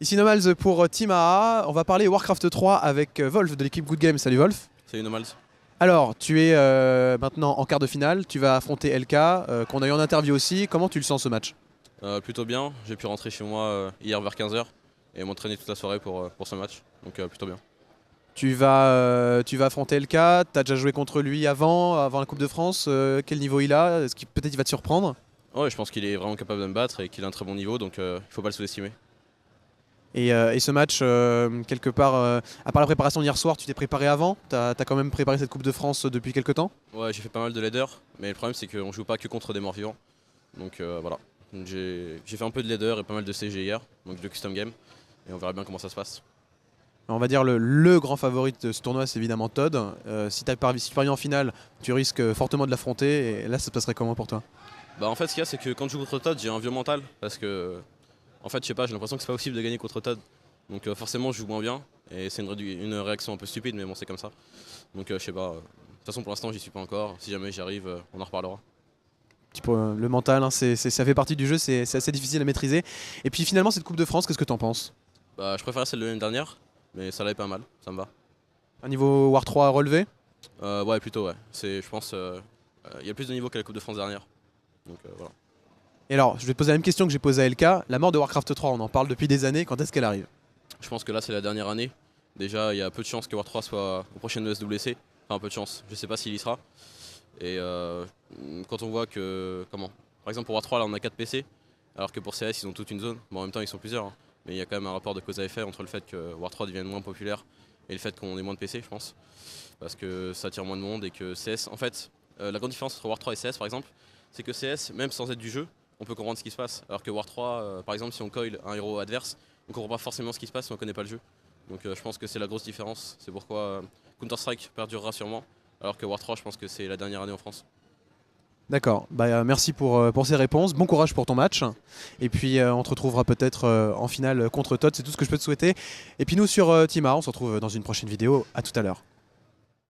Ici Nomals pour Team AA, on va parler Warcraft 3 avec Wolf de l'équipe Good Game. Salut Wolf. Salut Nomals. Alors, tu es maintenant en quart de finale, tu vas affronter LK, qu'on a eu en interview aussi. Comment tu le sens ce match? Plutôt bien, j'ai pu rentrer chez moi hier vers 15 h et m'entraîner toute la soirée pour ce match, donc plutôt bien. Tu vas affronter LK, tu as déjà joué contre lui avant la Coupe de France. Quel niveau il a? Est-ce qu'il peut-être il va te surprendre? Ouais, je pense qu'il est vraiment capable de me battre et qu'il a un très bon niveau, donc il ne faut pas le sous-estimer. Et ce match, quelque part, à part la préparation d'hier soir, tu t'es préparé avant? T'as quand même préparé cette Coupe de France depuis quelques temps? Ouais, j'ai fait pas mal de leader, mais le problème c'est qu'on joue pas que contre des morts vivants, donc voilà. J'ai fait un peu de leader et pas mal de CG hier, donc de custom game, et on verra bien comment ça se passe. On va dire le grand favori de ce tournoi, c'est évidemment Todd. Si tu parviens en finale, tu risques fortement de l'affronter. Et là, ça se passerait comment pour toi? Bah en fait, ce qu'il y a, c'est que quand je joue contre Todd, j'ai un vieux mental, parce que en fait, je sais pas, j'ai l'impression que c'est pas possible de gagner contre Todd. Donc forcément, je joue moins bien, et c'est une réaction un peu stupide, mais bon, c'est comme ça. Donc je sais pas. De toute façon, pour l'instant, j'y suis pas encore. Si jamais j'y arrive, on en reparlera. Petit peu, le mental, hein, ça fait partie du jeu, c'est assez difficile à maîtriser. Et puis finalement, cette Coupe de France, qu'est-ce que tu en penses? Bah, je préférais celle de l'année dernière, mais ça l'est pas mal, ça me va. Un niveau War 3 à relever? Ouais, plutôt, ouais. Je pense, il y a plus de niveau qu'à la Coupe de France dernière. Donc voilà. Et alors, je vais te poser la même question que j'ai posée à LK. La mort de Warcraft 3, on en parle depuis des années, quand est-ce qu'elle arrive? Je pense que là, c'est la dernière année. Déjà, il y a peu de chances que War 3 soit au prochain ESWC. Enfin, peu de chance. Je sais pas s'il y sera. Et quand on voit que. Comment? Par exemple, pour War 3, là, on a 4 PC, alors que pour CS, ils ont toute une zone. Bon, en même temps, ils sont plusieurs, hein. Mais il y a quand même un rapport de cause à effet entre le fait que War 3 devienne moins populaire et le fait qu'on ait moins de PC, je pense. Parce que ça attire moins de monde et que CS. En fait, la grande différence entre War 3 et CS, par exemple, c'est que CS, même sans être du jeu, on peut comprendre ce qui se passe. Alors que War 3, par exemple, si on coil un héros adverse, on comprend pas forcément ce qui se passe si on connaît pas le jeu. Donc je pense que c'est la grosse différence. C'est pourquoi Counter-Strike perdurera sûrement. Alors que War 3, je pense que c'est la dernière année en France. D'accord, merci pour ces réponses, bon courage pour ton match. Et puis on te retrouvera peut-être en finale contre Todd, c'est tout ce que je peux te souhaiter. Et puis nous sur Team A, on se retrouve dans une prochaine vidéo, à tout à l'heure.